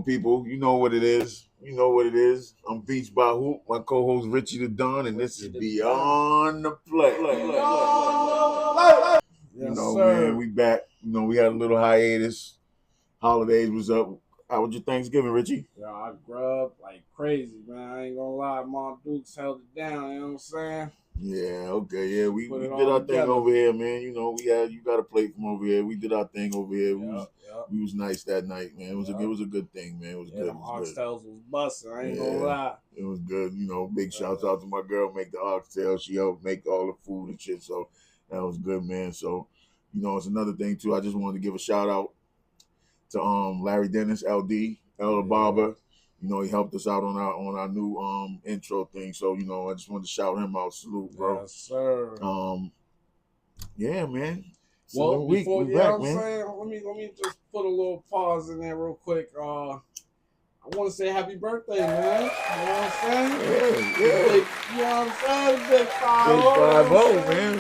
people, you know what it is. You know what it is. I'm Beach by Hoop, my co-host Richie the Don, and this is Beyond the Play. Yes, Man, sir. we back. We had a little hiatus. Holidays was up. How was your Thanksgiving, Richie? Yeah, I grubbed like crazy, man. I ain't gonna lie. Mom Dukes held it down, you know what I'm saying? Yeah, okay, yeah. We, Put we it did all our thing together. over here, man. You got a plate from over here. We did our thing over here. Yep, yep. We was nice that night, man. It was a good thing, man. It was Yeah, good. them It was good. oxtails was busting. I ain't gonna Yeah, lie. it was good. Big shouts out to my girl, make the oxtail. She helped make all the food and shit. So that was good, man. So, it's another thing too. I just wanted to give a shout out to Larry Dennis, LD, El Barber. He helped us out on our new intro thing. So, I just wanted to shout him out. Salute, bro. Yes, sir. Yeah, man. Well, Week. before We you know back, what I'm man. saying, let me just put a little pause in there real quick. I want to say happy birthday, man. You know what I'm saying? Yeah. Big, you know what I'm saying? Big 5 Big 5-0, man.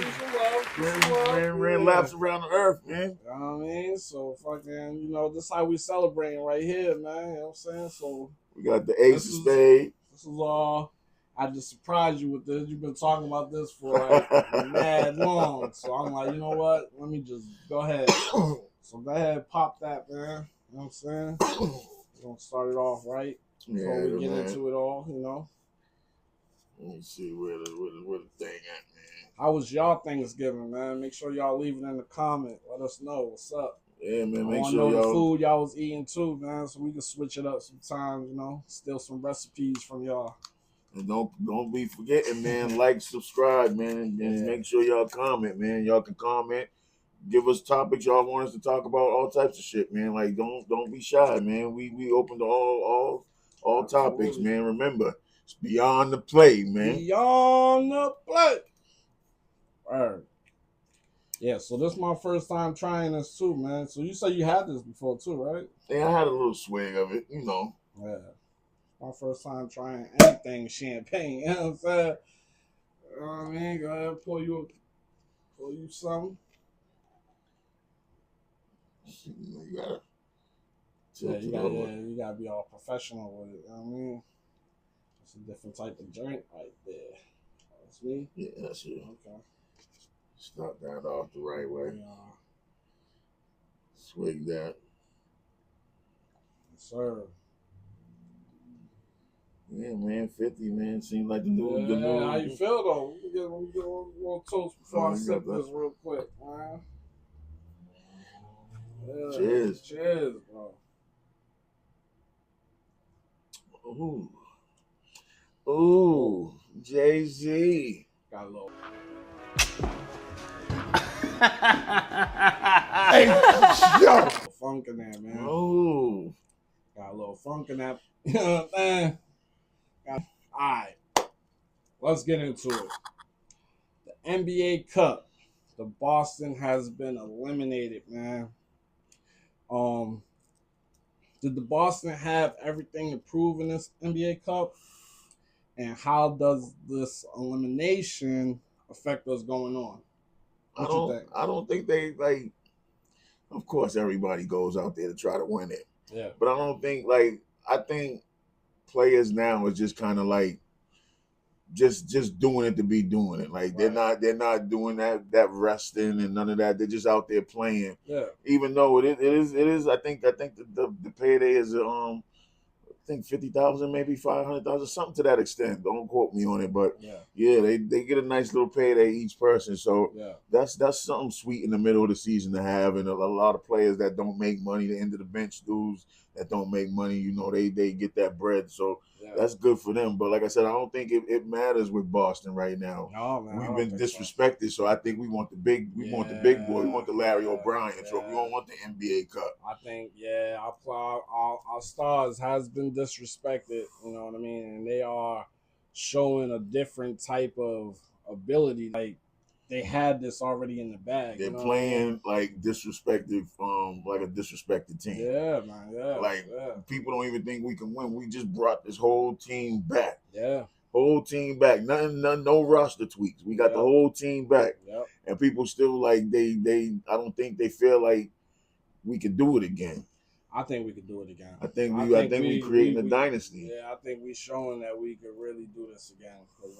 Ran Yeah. laps around the earth, man. You know what I mean? So fucking, this is how we celebrating right here, man. You know what I'm saying? So We got the ace of spades. This is all. I just surprised you with this. You've been talking about this for like mad long. So I'm like, you know what? Let me just go ahead. So go ahead, pop that, man. You know what I'm saying? We're gonna start it off right before we get into it all, Let me see where the thing at, man. How was y'all Thanksgiving, man? Make sure y'all leave it in the comment. Let us know what's up. Yeah, man. I Make want to sure know y'all the food y'all was eating too, man, so we can switch it up sometimes. Steal some recipes from y'all. And don't be forgetting, man. Like, subscribe, man, and make sure y'all comment, man. Y'all can comment, give us topics y'all want us to talk about, all types of shit, man. Like, don't be shy, man. We open to all topics, man. Remember, it's beyond the play, man. Beyond the play. All right. Yeah, so this is my first time trying this too, man. So you said you had this before too, right? Yeah, I had a little swig of it, Yeah. My first time trying anything champagne. You know what I'm saying? You know what I mean? Go ahead, pour you some. You gotta be all professional with it. You know what I mean? It's a different type of drink right there. That's me? Yeah, that's you. Okay. Start that off the right way. Yeah. Swig that. Yes, sir. Yeah, man, 50, man. Seems like the new. How you feel though? Let me get a little toast before I sip this real quick, man. Yeah. Cheers. Cheers, bro. Ooh, Jay-Z. Got a little. Hey, yo. Funk in there, man. Ooh. Got a little funk in that. You know what I'm saying? Alright. Let's get into it. The NBA Cup. The Boston has been eliminated, man. Did the Boston have everything to prove in this NBA Cup? And how does this elimination affect what's going on? What you think? I don't think they like. Of course, everybody goes out there to try to win it. Yeah. But I don't think I think players now is just kind of like just doing it to be doing it. Like they're not doing that resting and none of that. They're just out there playing. Yeah. Even though it is. I think the payday is I think 50,000, maybe 500,000, something to that extent. Don't quote me on it, but yeah, they get a nice little payday each person. So that's something sweet in the middle of the season to have. And a lot of players that don't make money, the end of the bench dudes that don't make money, they get that bread. So that's good for them. But like I said, I don't think it matters with Boston right now. No, man, we've been disrespected, so I think we want the big boy. We want the Larry O'Brien. So we don't want the NBA Cup. I think our stars has been disrespected. You know what I mean, and they are showing a different type of ability. Like they had this already in the bag. They're playing like disrespected, like a disrespected team. Yeah, man. Yeah. Like people don't even think we can win. We just brought this whole team back. Yeah. Whole team back. Nothing, no roster tweaks. We got the whole team back. Yep. And people still like they I don't think they feel like we can do it again. I think we could do it again. I think we creating a dynasty. Yeah, I think we showing that we could really do this again. Because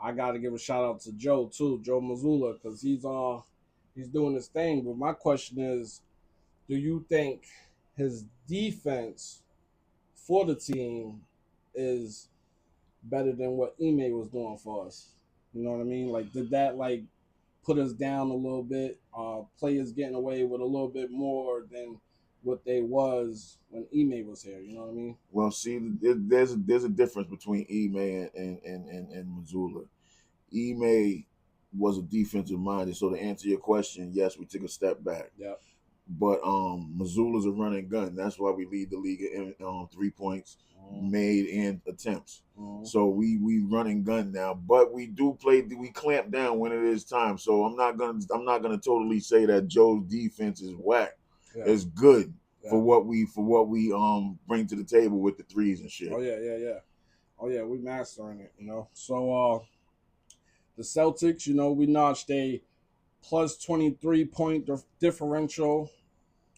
I got to give a shout out to Joe too, Joe Mazzulla, because he's doing his thing. But my question is, do you think his defense for the team is better than what Ime was doing for us? You know what I mean? Like, did that like put us down a little bit? Players getting away with a little bit more than what they was when Ime was here. You know what I mean? Well, see, there's a difference between Ime and Mazzulla. Ime was a defensive minded, so to answer your question, yes, we took a step back. Yep. But Missoula's a running gun. That's why we lead the league in 3 points made and attempts. So we run and gun now. But we clamp down when it is time. So I'm not gonna totally say that Joe's defense is whack. Yeah. It's good for what we bring to the table with the threes and shit. Oh yeah, we mastering it, you know. So the Celtics, you know, we notched a plus 23 point differential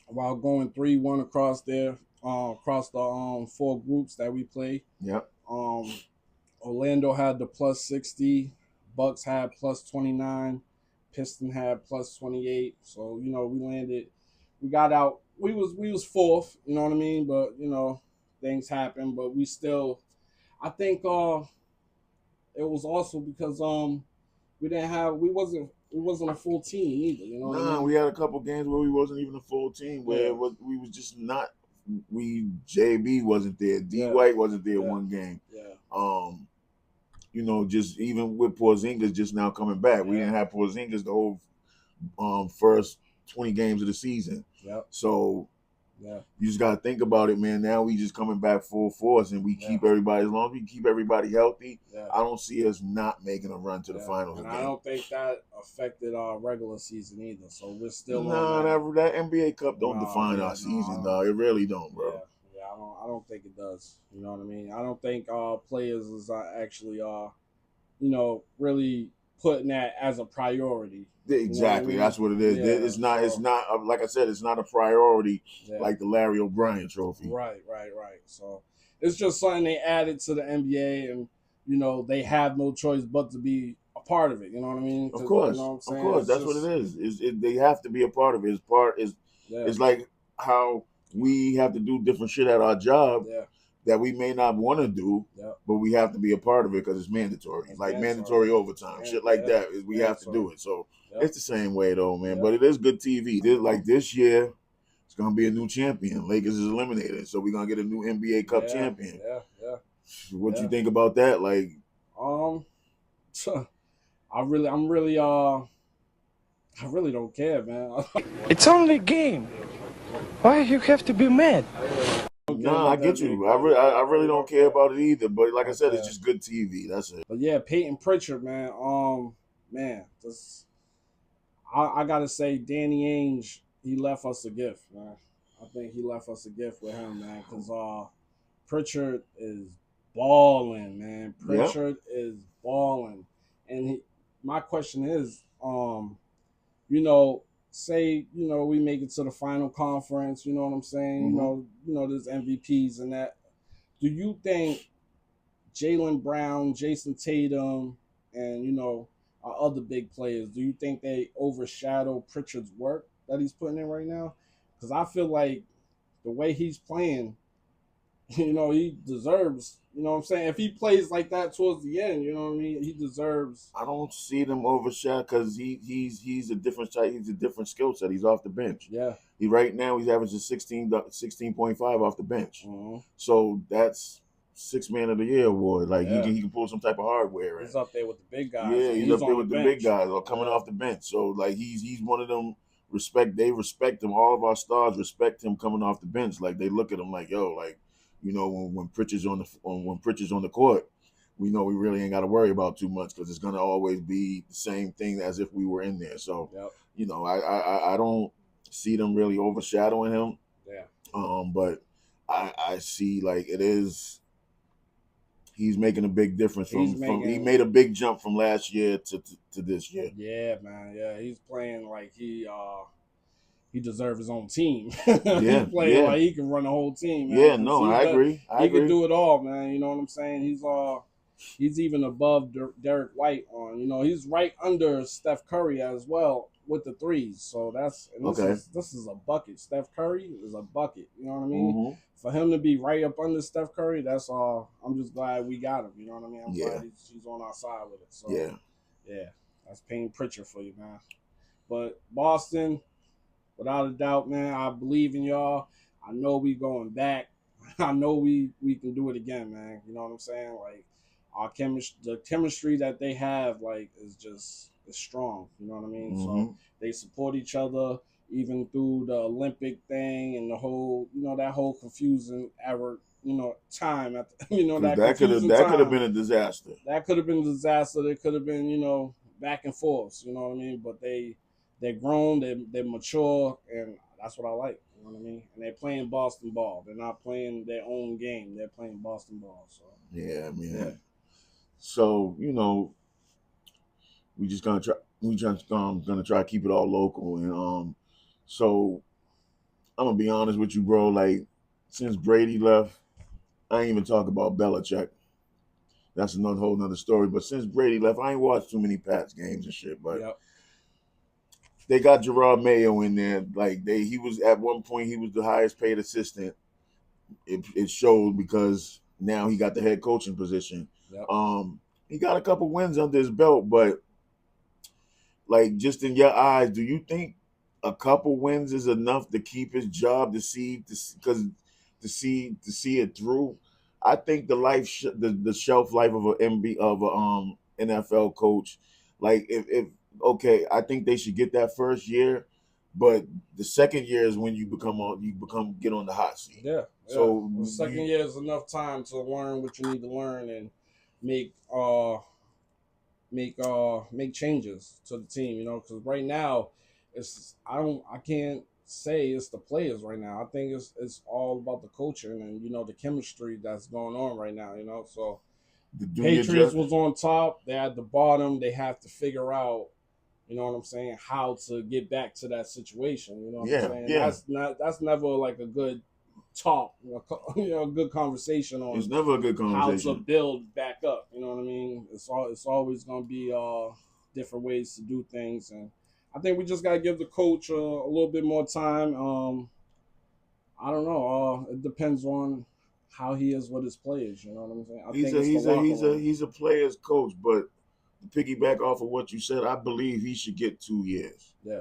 while going 3-1 across there, across the 4 groups that we play. Yep. Orlando had the plus 60, Bucks had plus 29, Piston had plus 28. So, you know, we got out. We was fourth, you know what I mean? But, you know, things happen, but we still, I think it was also because we wasn't a full team either, you know what I mean? We had a couple games where we wasn't even a full team, where we was just not. JB wasn't there, D White wasn't there one game. Yeah. You know, just even with Porzingis just now coming back, we didn't have Porzingis the whole first 20 games of the season. Yep. So you just got to think about it, man. Now we just coming back full force, and we keep everybody, as long as we keep everybody healthy, I don't see us not making a run to the finals and again. I don't think that affected our regular season either. So we're still that NBA Cup don't define our season, dog. It really don't, bro. Yeah, I don't think it does. You know what I mean? I don't think players is actually you know, really putting that as a priority. Exactly, that's what it is. It's not. It's not. Like I said, it's not a priority like the Larry O'Brien Trophy. Right. So it's just something they added to the NBA, and you know they have no choice but to be a part of it. You know what I mean? Of course, you know what I'm saying? Of course, that's what it is. They have to be a part of it. It's like how we have to do different shit at our job. That we may not want to do, but we have to be a part of it because it's mandatory. Like mandatory overtime, shit like that. We have to do it. So it's the same way though, man. But it is good TV. Like this year, it's gonna be a new champion. Lakers is eliminated, so we're gonna get a new NBA Cup champion. Yeah. What you think about that? Like, I really don't care, man. It's only a game. Why you have to be mad? Nah, I get you. I really don't care about it either. But like I said, it's just good TV. That's it. But yeah, Peyton Pritchard, man. I gotta say, Danny Ainge, he left us a gift, man. I think he left us a gift with him, man. Because Pritchard is balling, man. Pritchard is balling, and my question is, you know. Say, you know, we make it to the final conference, you know what I'm saying? You know, there's MVPs and that. Do you think Jaylen Brown, Jason Tatum, and, you know, our other big players, do you think they overshadow Pritchard's work that he's putting in right now? Because I feel like the way he's playing, you know, he deserves, you know what I'm saying? If he plays like that towards the end, you know what I mean? He deserves. I don't see them overshadow because he's a different type. He's a different skill set. He's off the bench. Yeah. Right now he's averaging 16.5 off the bench. So that's 6th Man of the Year award. Like he can pull some type of hardware. He's up there with the big guys. Yeah, he's up there with the big guys or coming off the bench. So like he's one of them. They respect him. All of our stars respect him coming off the bench. Like they look at him like, yo, like. You know, when Pritchard's on the court, we know we really ain't got to worry about too much because it's gonna always be the same thing as if we were in there. So, you know, I don't see them really overshadowing him. Yeah. But I see like it is. He's making a big difference he made a big jump from last year to this year. Yeah, man. Yeah, he's playing like he deserves his own team. Yeah, Like he can run the whole team, man. Yeah, no, I agree. He can do it all, man. You know what I'm saying? He's even above Derek White on. He's right under Steph Curry as well with the threes. So this is a bucket. Steph Curry is a bucket. You know what I mean? Mm-hmm. For him to be right up under Steph Curry, that's all. I'm just glad we got him. You know what I mean? I'm glad he's on our side with it. So yeah, that's Payne Pritchard for you, man. But Boston, without a doubt, man, I believe in y'all. I know we going back. I know we can do it again, man. You know what I'm saying? Like the chemistry that they have, like, is strong. You know what I mean? Mm-hmm. So they support each other even through the Olympic thing and the whole, that whole confusing era, time at that could have been a disaster. That could have been a disaster. It could have been, back and forth. You know what I mean? But they're grown, they're mature, and that's what I like. You know what I mean? And they're playing Boston ball. They're not playing their own game. They're playing Boston ball. So yeah, I mean, so we just gonna try. We just gonna try to keep it all local, and so I'm gonna be honest with you, bro. Like, since Brady left, I ain't even talk about Belichick. That's whole nother story. But since Brady left, I ain't watched too many Pats games and shit. But they got Gerard Mayo in there. Like he was at one point, he was the highest paid assistant. It showed because now he got the head coaching position. He got a couple wins under his belt, but like, just in your eyes, do you think a couple wins is enough to keep his job to see it through? I think the shelf life of a NFL coach, like if okay, I think they should get that first year, but the second year is when you get on the hot seat. Yeah. So the second year is enough time to learn what you need to learn and make changes to the team, because right now I can't say it's the players right now. I think it's all about the coaching and the chemistry that's going on right now. So the Patriots was on top, they're at the bottom. They have to figure out, you know what I'm saying, how to get back to that situation. You know what I'm saying? Yeah. That's never like a good talk, a good conversation on. It's never a good conversation. How to build back up. You know what I mean? It's always going to be different ways to do things, and I think we just got to give the coach a little bit more time. I don't know. It depends on how he is with his players. You know what I'm saying? He's a player's coach, but to piggyback off of what you said, I believe he should get 2 years. Yeah,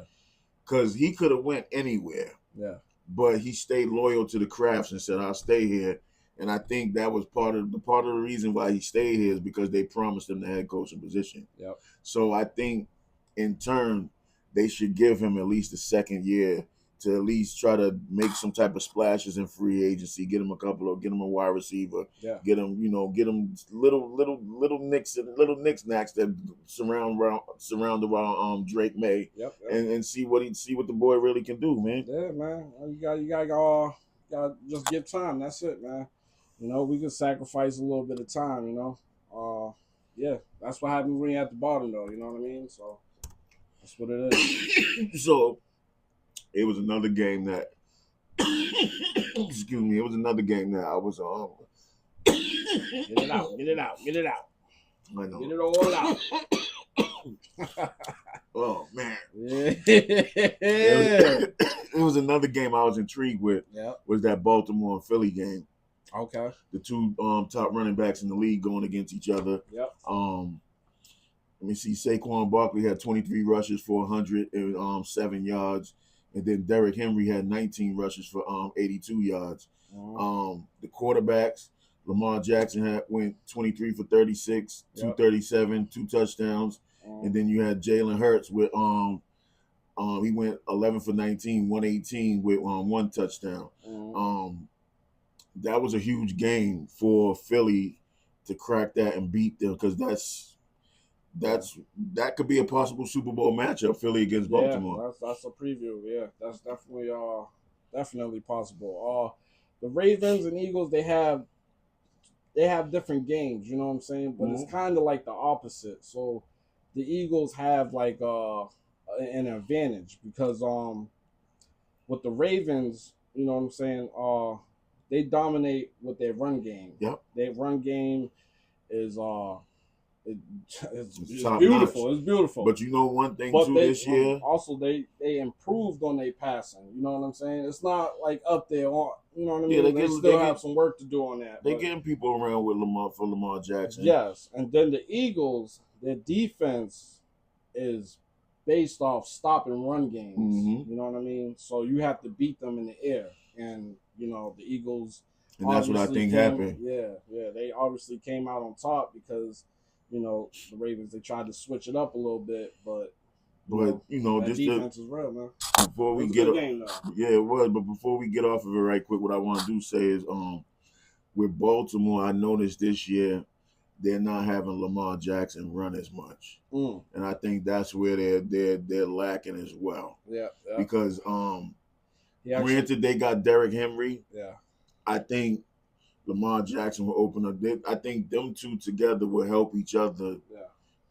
because he could have went anywhere. Yeah, but he stayed loyal to the crafts and said, "I'll stay here." And I think that was part of the reason why he stayed here is because they promised him the head coaching position. Yep. So I think in turn they should give him at least a second year to at least try to make some type of splashes in free agency, get him a wide receiver, get him little knicks-knacks that surround around Drake May, and see what the boy really can do, man. Yeah, man. You gotta just give time. That's it, man. We can sacrifice a little bit of time. Yeah, that's what happens when you're at the bottom, though. You know what I mean? So that's what it is. So it was another game that excuse me, it was another game that I was Get it out. I know. Get it all out. Oh man. Yeah. It was another game I was intrigued with. Yep. Was that Baltimore and Philly game. Okay. The two top running backs in the league going against each other. Yep. Let me see. Saquon Barkley had 23 rushes for 107 yards. And then Derrick Henry had 19 rushes for 82 yards. Mm-hmm. The quarterbacks, Lamar Jackson went 23 for 36, 237, 2 touchdowns. Mm-hmm. And then you had Jalen Hurts with he went 11 for 19, 118 with 1 touchdown. Mm-hmm. That was a huge game for Philly to crack that and beat them, because that could be a possible Super Bowl matchup, Philly against Baltimore. That's a preview. Yeah, that's definitely possible. The Ravens and Eagles, they have different games, you know what I'm saying? But It's kind of like the opposite. So the Eagles have like an advantage because with the Ravens, you know what I'm saying? They dominate with their run game. Yep. Their run game is it's top beautiful. notch. It's beautiful. But you know one thing But too they this year. also they improved on their passing. You know what I'm saying? It's not like up there on. You know what I mean? Yeah, they still have some work to do on that. They're getting people around with Lamar Jackson. Yes, and then the Eagles, their defense is based off stop and run games. Mm-hmm. You know what I mean? So you have to beat them in the air, and you know the Eagles. And that's what I think happened. Yeah, they obviously came out on top because you know the Ravens, they tried to switch it up a little bit, but you know, that just defense is real, man. Before we get yeah, it was. But before we get off of it, right quick, what I want to do say is, with Baltimore, I noticed this year they're not having Lamar Jackson run as much, and I think that's where they're lacking as well. Yeah. Because granted they got Derrick Henry. Yeah. I think Lamar Jackson will open up. I think them two together will help each other. Yeah.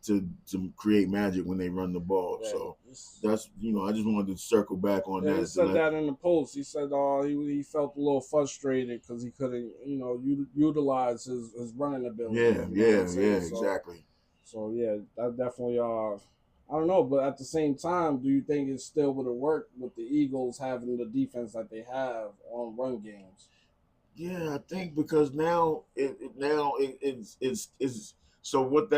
To create magic when they run the ball. Yeah. So that's, you know, I just wanted to circle back on that. He said that in the post. He said he felt a little frustrated because he couldn't, you know, utilize his running ability. Exactly. So yeah, that definitely I don't know, but at the same time, do you think it still would have worked with the Eagles having the defense that they have on run games? Yeah, I think because now it's so with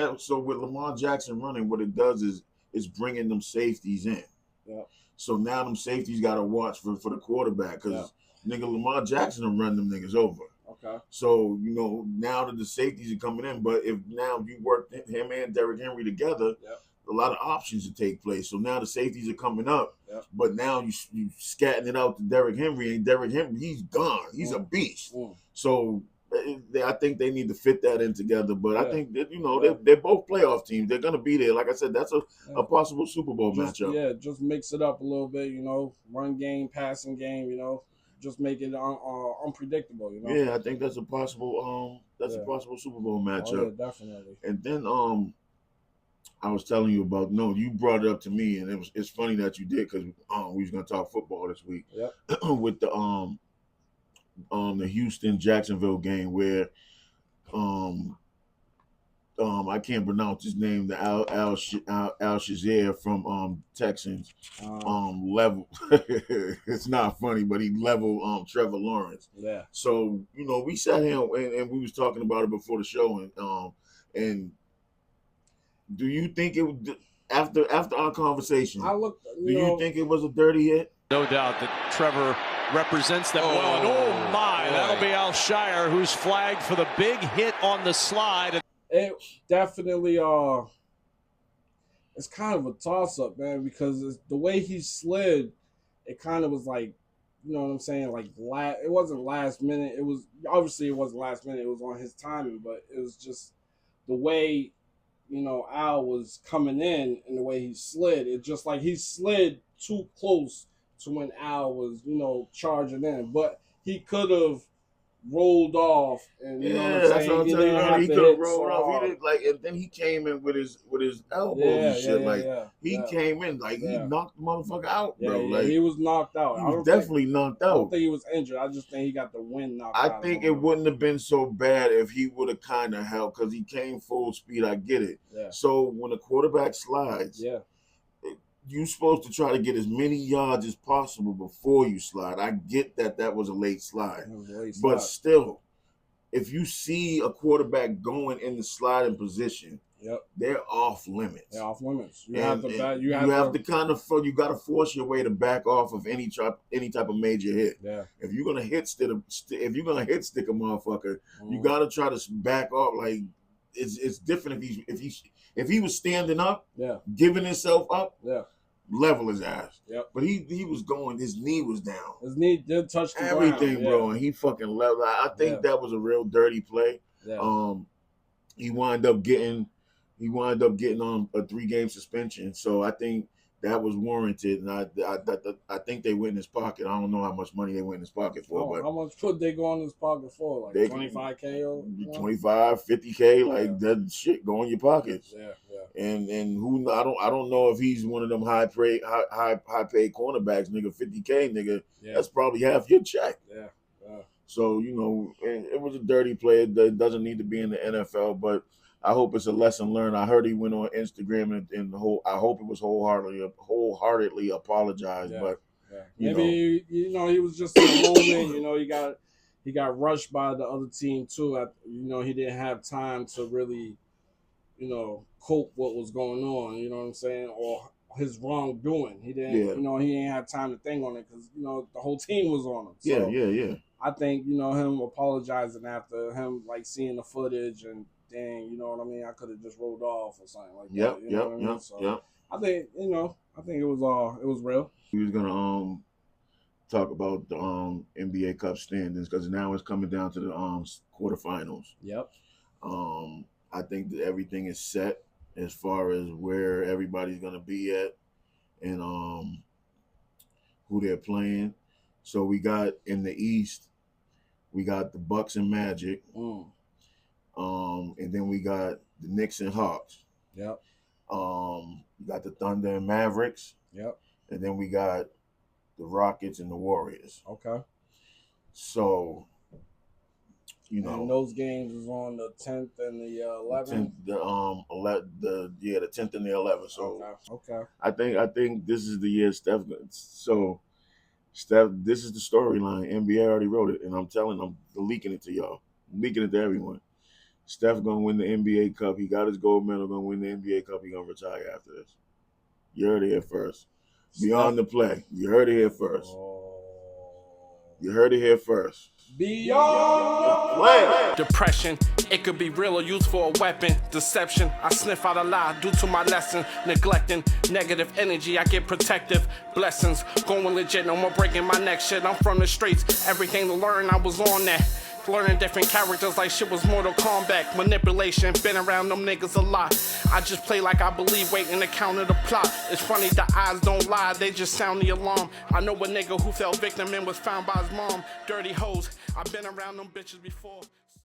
Lamar Jackson running, what it does is bringing them safeties in. Yeah. So now them safeties got to watch for the quarterback because nigga Lamar Jackson will run them niggas over. Okay. So you know now that the safeties are coming in, but if now you work him and Derrick Henry together, a lot of options to take place. So now the safeties are coming up, but now you scatting it out to Derrick Henry, and Derrick Henry, he's gone. He's a beast. So I think they need to fit that in together. But I think that, you know, they're both playoff teams. They're going to be there. Like I said, that's a possible Super Bowl matchup. Yeah, just mix it up a little bit, you know, run game, passing game, you know, just make it unpredictable, you know. Yeah, I think that's a possible a possible Super Bowl matchup. Oh, yeah, definitely. And then I was telling you about, you brought it up to me, and it's funny that you did because we was going to talk football this week with the Houston Jacksonville game where I can't pronounce his name, the Al Shazier from Texans level. It's not funny, but he leveled Trevor Lawrence. Yeah. So you know we sat here and we was talking about it before the show, and do you think it would, after our conversation? Do you think it was a dirty hit? No doubt that Trevor represents them well. And oh my, that'll be Alshire who's flagged for the big hit on the slide. It definitely it's kind of a toss-up, man, because the way he slid, it kind of was like, you know what I'm saying, like it wasn't last minute. It wasn't last minute. It was on his timing, but it was just the way, you know, Al was coming in and the way he slid. It just like he slid too close to when Al was, you know, charging in. But he could have rolled off, and you know what I'm saying? That's what I'm telling you. He could have rolled off. He did, and then he came in with his elbows and shit. He came in he knocked the motherfucker out, bro. Yeah, he was knocked out. He was definitely knocked out. I don't think he was injured. I just think he got the wind knocked out. I think it wouldn't have been so bad if he would have kind of held, because he came full speed. I get it. Yeah. So when a quarterback slides, you're supposed to try to get as many yards as possible before you slide. I get that was a late slide. But still, if you see a quarterback going in the sliding position, they're off limits. They're off limits. You got to force your way to back off of any type of major hit. Yeah. If you're gonna hit stick a motherfucker, you got to try to back off. Like it's different if he was standing up, giving himself up, level his ass. Yep. But he was going, his knee was down. His knee did touch the everything, ground. bro, and he fucking leveled. I think that was a real dirty play. Yeah. He wound up getting a 3-game suspension. So I think that was warranted, and I think they went in his pocket. I don't know how much money they went in his pocket for, but how much could they go in his pocket for? Like $25K or $25, $50K, like that shit go in your pockets. Yeah. And who I don't know if he's one of them high paid cornerbacks, nigga. 50K, nigga. Yeah. That's probably half your check. Yeah. So it was a dirty play. It doesn't need to be in the NFL, but I hope it's a lesson learned. I heard he went on Instagram and I hope it was wholeheartedly apologized. Yeah. But Maybe he was just in a moment. He got rushed by the other team too. He didn't have time to really, cope what was going on. You know what I'm saying? Or his wrongdoing. He didn't. Yeah. He didn't have time to think on it because the whole team was on him. So yeah. I think him apologizing after him seeing the footage and dang, you know what I mean. I could have just rolled off or something like that. Yep. So I think it was real. We was gonna talk about the NBA Cup standings because now it's coming down to the quarterfinals. Yep. I think that everything is set as far as where everybody's gonna be at and who they're playing. So we got in the East, we got the Bucks and Magic, and then we got the Knicks and Hawks. Yep. We got the Thunder and Mavericks. Yep. And then we got the Rockets and the Warriors. Okay. So, and those games is on the 10th and the 11th. The 10th and the 11th. So okay. I think this is the year Steph. So Steph, this is the storyline. NBA already wrote it, and I'm leaking it to y'all. I'm leaking it to everyone. Steph gonna win the NBA Cup. He got his gold medal. Gonna win the NBA Cup. He gonna retire after this. You heard it here first. Beyond the play. You heard it here first. You heard it here first. Beyond the play. Depression, it could be real or used for a weapon. Deception, I sniff out a lie due to my lesson. Neglecting negative energy, I get protective blessings. Going legit, no more breaking my neck. Shit, I'm from the streets. Everything to learn, I was on that. Learning different characters like shit was Mortal Kombat. Manipulation, been around them niggas a lot. I just play like I believe, waiting to counter the plot. It's funny, the eyes don't lie, they just sound the alarm. I know a nigga who fell victim and was found by his mom. Dirty hoes, I've been around them bitches before.